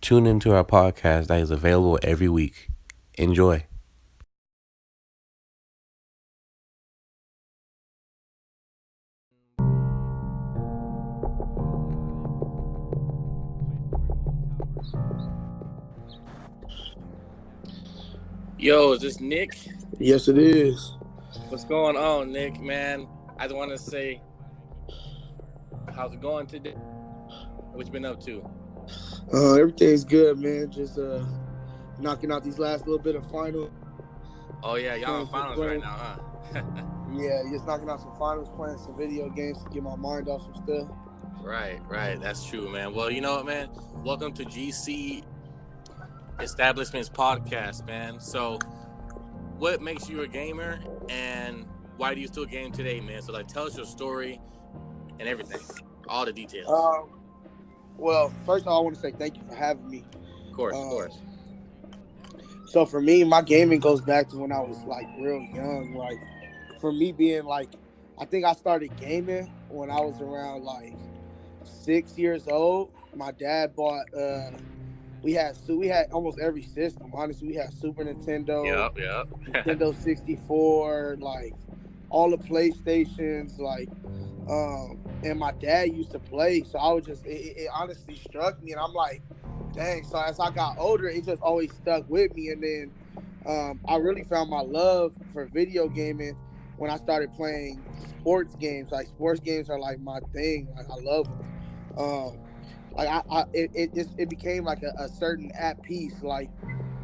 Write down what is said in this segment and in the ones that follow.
tune into our podcast that is available every week. Enjoy. Yo, is this Nick? Yes, it is. What's going on, Nick, man? I just want to say, how's it going today? What you been up to? Everything's good, man. Just knocking out these last little bit of finals. Oh, yeah, y'all in finals right now, huh? Yeah, just knocking out some finals, playing some video games to get my mind off some stuff. Right. That's true, man. Well, you know what, man? Welcome to GC Establishment's podcast, man. So, what makes you a gamer, and why do you still game today, man? So, tell us your story and everything, all the details. Well, first of all, I want to say thank you for having me. Of course. So for me, my gaming goes back to when I was real young. For me being I think I started gaming when I was around 6 years old. My dad bought we had almost every system. Honestly, we had Super Nintendo, Yep. Nintendo 64, all the PlayStations, and my dad used to play. So I was it honestly struck me, and I'm like, dang. So as I got older, it just always stuck with me. And then I really found my love for video gaming when I started playing sports games. Sports games are my thing. I love them. It became a certain at peace.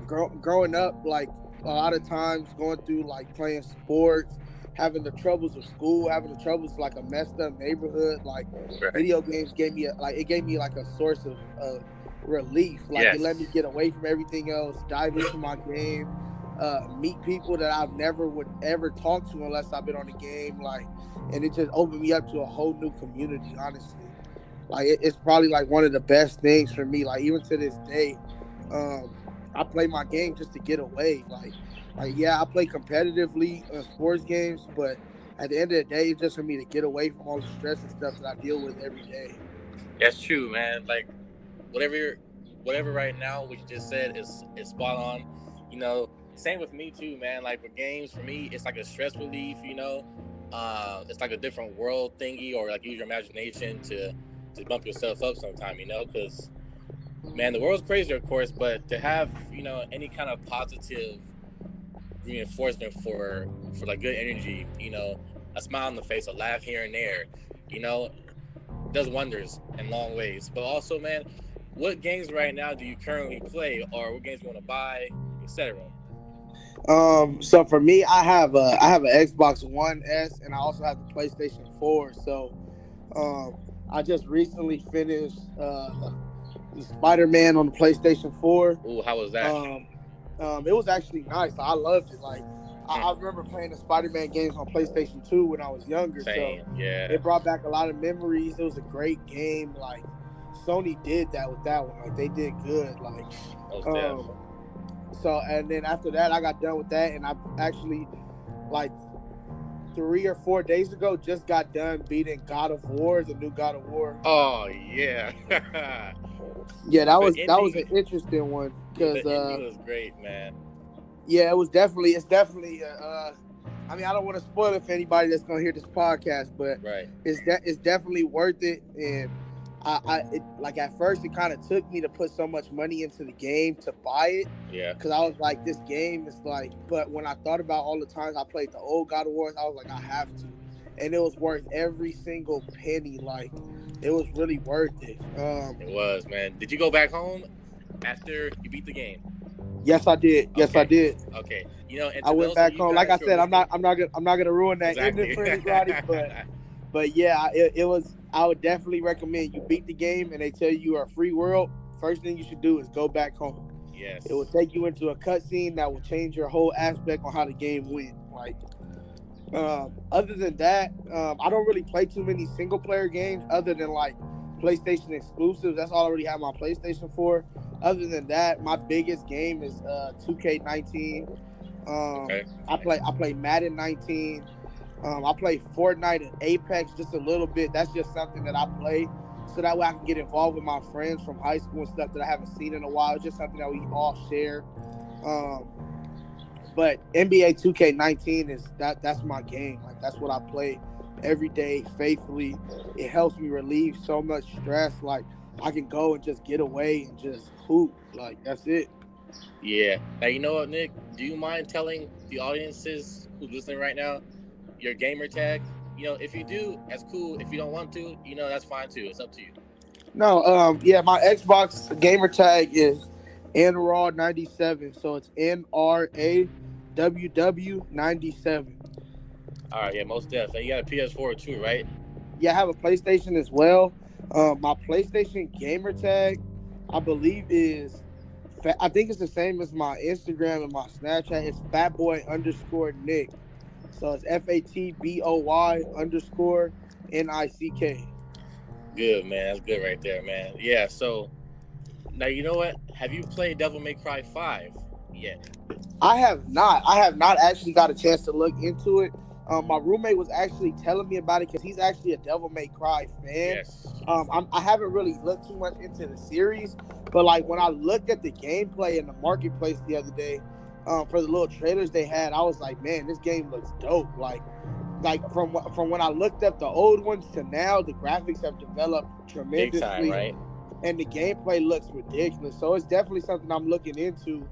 Growing up, a lot of times going through playing sports, having the troubles of school, having the troubles of a messed up neighborhood. Right. Video games gave me a source of relief. Yes. It let me get away from everything else, dive into my game, meet people that I never would ever talk to unless I've been on the game. And it just opened me up to a whole new community. Honestly, it's probably one of the best things for me. Even to this day, I play my game just to get away. Yeah, I play competitively sports games, but at the end of the day, it's just for me to get away from all the stress and stuff that I deal with every day. That's true, man. Whatever right now what you just said is spot on. You know, same with me too, man. With games, for me, it's a stress relief. You know, it's a different world thingy, or use your imagination to bump yourself up sometime. You know, because man, the world's crazy, of course, but to have any kind of positive reinforcement for good energy, a smile on the face, a laugh here and there, does wonders in long ways. But also, man, what games right now do you currently play, or what games you want to buy, etc.? So for me, I have an Xbox One S, and I also have the PlayStation 4. So, I just recently finished Spider-Man on the PlayStation 4. Ooh, how was that? It was actually nice. I loved it. I remember playing the Spider-Man games on PlayStation 2 when I was younger. Same, so yeah. It brought back a lot of memories. It was a great game. Sony did that with that one. They did good. So, and then after that, I got done with that, and I actually 3 or 4 days ago just got done beating God of War, the new God of War. Oh yeah. Yeah, that was an interesting one because the ending was great, man. Yeah, it's definitely. I mean, I don't want to spoil it for anybody that's gonna hear this podcast, but right. It's definitely worth it. And at first it kind of took me to put so much money into the game to buy it. Yeah. Because I was like, this game is but when I thought about all the times I played the old God of Wars, I was like, I have to, and it was worth every single penny. It was really worth it. It was, man. Did you go back home after you beat the game? Yes, I did. Yes, I did. Okay. I went back home. Like I said, I'm not gonna ruin that ending for anybody, but yeah, it was. I would definitely recommend you beat the game and they tell you are a free world. First thing you should do is go back home. Yes. It will take you into a cutscene that will change your whole aspect on how the game went. Other than that, I don't really play too many single player games other than PlayStation exclusives. That's all I already have my PlayStation 4. Other than that, my biggest game is 2K19. Okay. I play Madden 19. I play Fortnite and Apex just a little bit. That's just something that I play. so that way I can get involved with my friends from high school and stuff that I haven't seen in a while. It's just something that we all share. Um, but NBA 2K19 is that's my game. Like that's what I play every day faithfully. It helps me relieve so much stress. Like I can go and just get away and just hoop. Like that's it. Yeah. Now, you know what, Nick? Do you mind telling the audiences who's listening right now your gamer tag? You know, if you do, that's cool. If you don't want to, you know, that's fine too. It's up to you. No, yeah, my Xbox gamer tag is NRAW97. So it's NRAWW97. All right, yeah, most definitely. You got a PS4 too, right? Yeah, I have a PlayStation as well. My PlayStation gamer tag, I believe I think it's the same as my Instagram and my Snapchat. It's fatboy_Nick. So it's FATBOY_NICK. Good, man. That's good right there, man. Yeah, so now you know what? Have you played Devil May Cry 5 yet? I have not. I have not actually got a chance to look into it. My roommate was actually telling me about it because he's actually a Devil May Cry fan. Yes. I haven't really looked too much into the series, but like when I looked at the gameplay in the marketplace the other day, for the little trailers they had, I was like, man, this game looks dope. Like from when I looked up the old ones to now, the graphics have developed tremendously, Big time, right? and the gameplay looks ridiculous. So it's definitely something I'm looking into.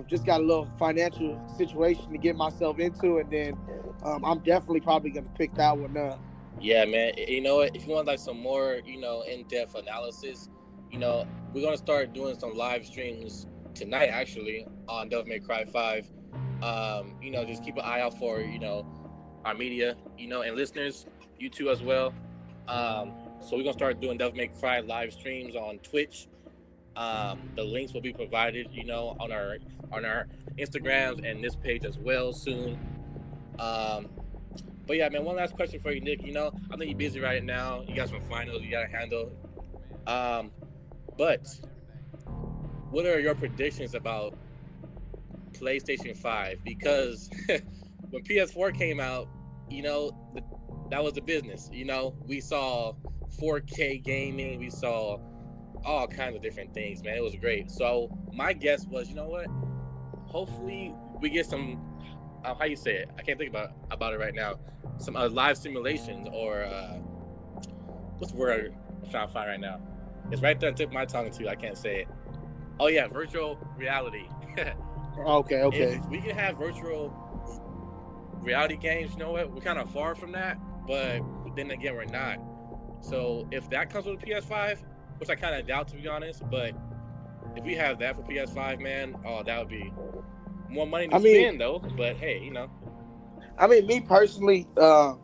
Just got a little financial situation to get myself into, and then I'm definitely probably gonna pick that one up. Yeah, man. You know what? If you want like some more, you know, in-depth analysis, you know, we're gonna start doing some live streams tonight, actually, on Devil May Cry 5. You know, just keep an eye out for, you know, our media, you know, and listeners, you too as well. So we're gonna start doing Devil May Cry live streams on Twitch. The links will be provided, you know, on our Instagrams and this page as well soon. But yeah, man, one last question for you, Nick. You know, I know you're busy right now. You got some finals you gotta handle. But what are your predictions about PlayStation 5? Because when PS4 came out, you know, that was the business. You know, we saw 4K gaming, we saw all kinds of different things, man. It was great. So my guess was, you know what? Hopefully we get some, how you say it? I can't think about it right now. Some live simulations or what's the word I'm trying to find right now? It's right there on the tip of my tongue too. I can't say it. Oh yeah, virtual reality. Okay. If we can have virtual reality games, you know what? We're kind of far from that, but then again, we're not. So if that comes with a PS5, which I kind of doubt, to be honest, but if we have that for PS5, man, oh, that would be more money to spend, though. But hey, you know. I mean, me personally, I'm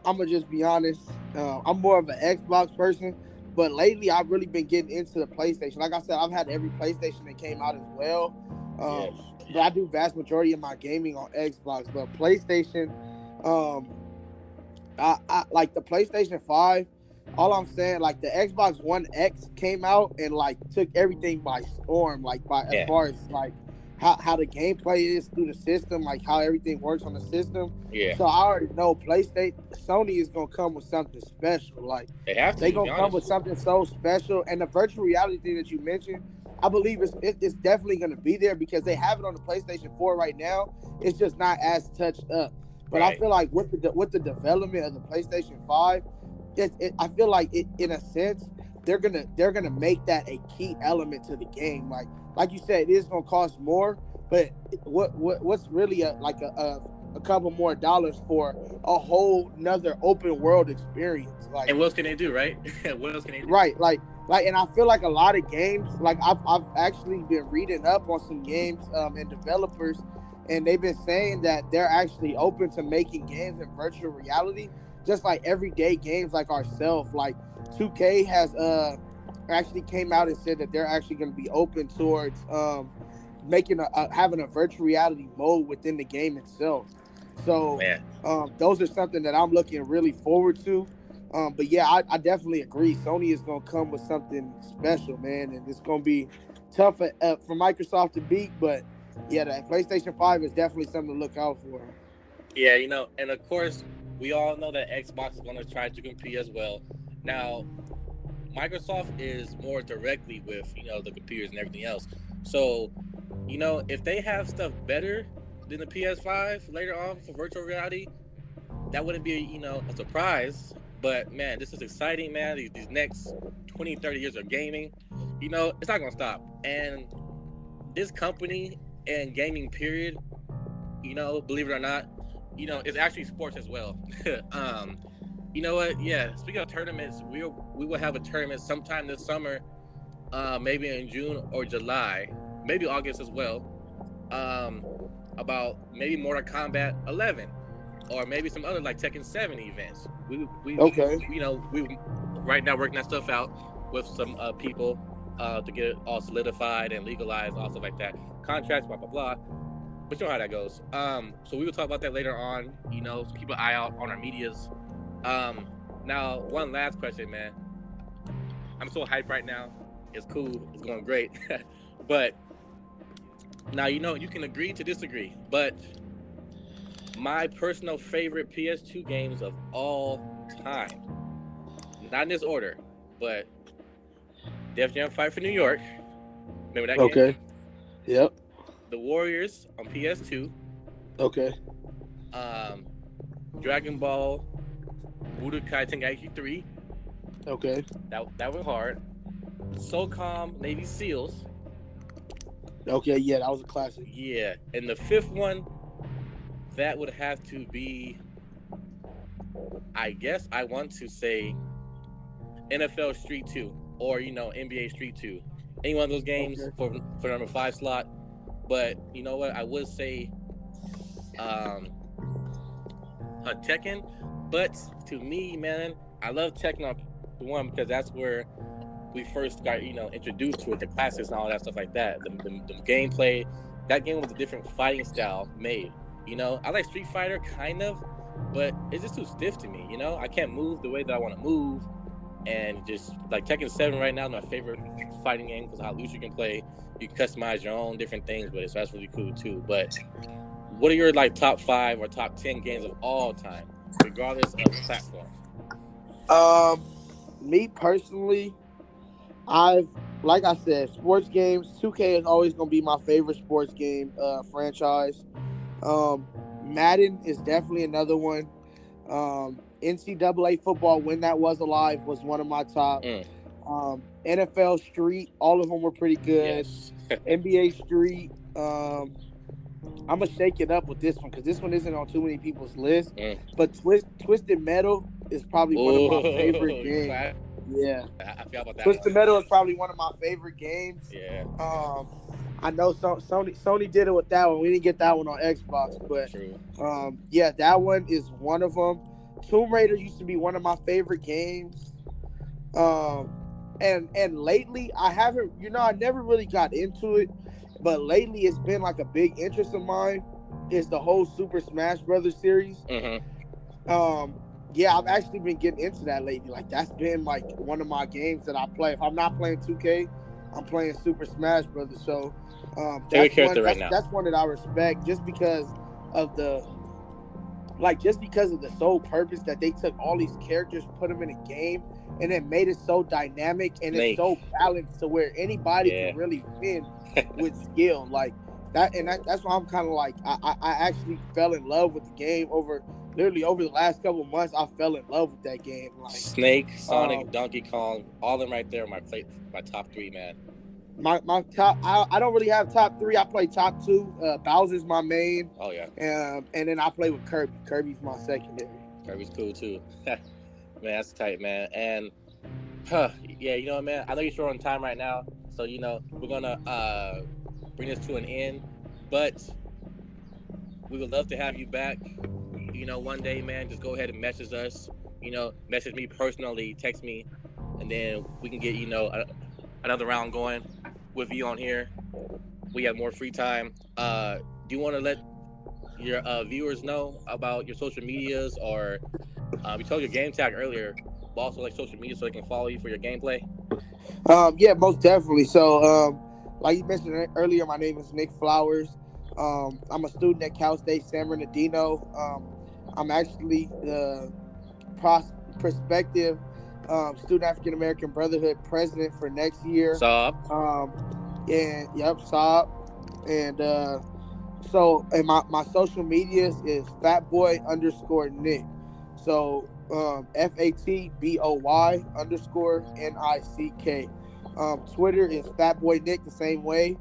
gonna just be honest. I'm more of an Xbox person, but lately I've really been getting into the PlayStation. Like I said, I've had every PlayStation that came out as well. Yes. But I do vast majority of my gaming on Xbox. But PlayStation, I like the PlayStation 5. All I'm saying, like the Xbox One X came out and like took everything by storm. Like as far as like how the gameplay is through the system, like how everything works on the system. Yeah. So I already know Sony is gonna come with something special. Like they gonna come with something so special. And the virtual reality thing that you mentioned, I believe it's definitely gonna be there because they have it on the PlayStation 4 right now. It's just not as touched up. But right. I feel like with the development of the PlayStation 5, I feel like in a sense they're gonna make that a key element to the game. Like you said, it is gonna cost more, but what's really a couple more dollars for a whole nother open world experience? Like, and what else can they do, right? What else can they do? Right, like, and I feel like a lot of games, like I've actually been reading up on some games and developers, and they've been saying that they're actually open to making games in virtual reality, just like everyday games like ourselves. Like 2K has actually came out and said that they're actually going to be open towards making having a virtual reality mode within the game itself. So those are something that I'm looking really forward to. But yeah, I definitely agree. Sony is going to come with something special, man, and it's going to be tough for Microsoft to beat. But yeah, the PlayStation 5 is definitely something to look out for. Yeah, you know, and of course, we all know that Xbox is going to try to compete as well. Now, Microsoft is more directly with, the computers and everything else. So, if they have stuff better than the PS5 later on for virtual reality, that wouldn't be, a surprise. But man, this is exciting, man. These next 20, 30 years of gaming, it's not gonna stop. And this company and gaming period, believe it or not, is actually sports as well. You know what? Yeah. Speaking of tournaments, we will have a tournament sometime this summer, maybe in June or July, maybe August as well. About maybe Mortal Kombat 11, or maybe some other like Tekken 7 events. Okay. We right now working that stuff out with some people to get it all solidified and legalized, all stuff like that. Contracts, blah blah blah. But you know how that goes. So we will talk about that later on. So keep an eye out on our medias. Now one last question, man. I'm so hyped right now. It's cool. It's going great. But now you can agree to disagree. But my personal favorite PS2 games of all time, not in this order, but Def Jam Fight for New York. Remember that game? Okay. Yep. The Warriors on PS2. Okay. Dragon Ball Budokai Tenkaichi 3. Okay. That was hard. SOCOM Navy SEALs. Okay, yeah, that was a classic. Yeah. And the fifth one, that would have to be, I guess I want to say NFL Street 2 or, NBA Street 2. Any one of those games for number 5 slot. But you know what? I would say Tekken. But to me, man, I love Tekken on 1 because that's where we first got, introduced to it, the classics and all that stuff like that. The gameplay, that game was a different fighting style made. I like Street Fighter kind of, but it's just too stiff to me. I can't move the way that I want to move, and just like Tekken 7 right now is my favorite fighting game because how loose you can play. You can customize your own different things, but that's really cool too. But what are your like top 5 or top 10 games of all time, regardless of platform? Me personally, like I said, sports games. 2K is always gonna be my favorite sports game franchise. Madden is definitely another one. NCAA football, when that was alive, was one of my top. NFL Street, all of them were pretty good. Yes. NBA Street. I'm gonna shake it up with this one because this one isn't on too many people's list. But Twisted Metal is probably one of my favorite games. Yeah, I feel about that. Twisted Metal is probably one of my favorite games. Yeah. I know Sony did it with that one. We didn't get that one on Xbox, but yeah, that one is one of them. Tomb Raider used to be one of my favorite games. And lately I haven't, I never really got into it, but lately it's been like a big interest of mine. Is the whole Super Smash Brothers series. Yeah, I've actually been getting into that lately. Like that's been like one of my games that I play. If I'm not playing 2K, I'm playing Super Smash Brothers. So that's one that I respect just because of the sole purpose that they took all these characters, put them in a game, and it made it so dynamic and it's so balanced to where anybody can really win with skill. Like that, and that's why I'm kind of like I actually fell in love with the game over the last couple of months. I fell in love with that game. Like Snake, Sonic, Donkey Kong, all of them right there. My top 3, man. My top, I don't really have top 3. I play top 2. Bowser's my main. Oh yeah. And then I play with Kirby. Kirby's my secondary. Kirby's cool too. Man, that's tight, man. And yeah, man, I know you're short on time right now, so we're gonna bring this to an end. But we would love to have you back. One day, man, just go ahead and message us. Message me personally, text me, and then we can get another round going with you on here. We have more free time. Do you want to let your viewers know about your social medias, or we told your game tag earlier, but also like social media so they can follow you for your gameplay? Yeah, most definitely. So like you mentioned earlier, my name is Nick Flowers. I'm a student at Cal State San Bernardino. I'm actually the prospective Student African American Brotherhood president for next year. SAAB. SAAB. And and my social medias is fatboy_Nick. So FATBOY_NICK. Twitter is fatboynick the same way,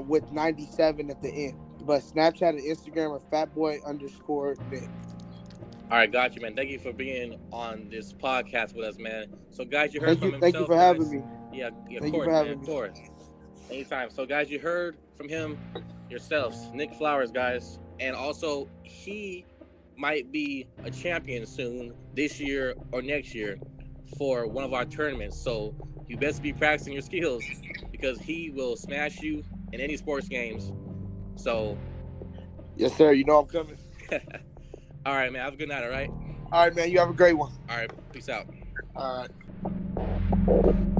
with 97 at the end. But Snapchat and Instagram are fatboy_Nick. All right, got you, man. Thank you for being on this podcast with us, man. So, guys, you heard from himself. Thank you for having me. Yeah, Thank of course, you for man. having Of course. Anytime. So, guys, you heard from him yourselves, Nick Flowers, guys. And also, he might be a champion soon, this year or next year, for one of our tournaments. So, you best be practicing your skills because he will smash you in any sports games. So, yes, sir. You know I'm coming. All right, man. Have a good night, all right? All right, man. You have a great one. All right. Peace out. All right.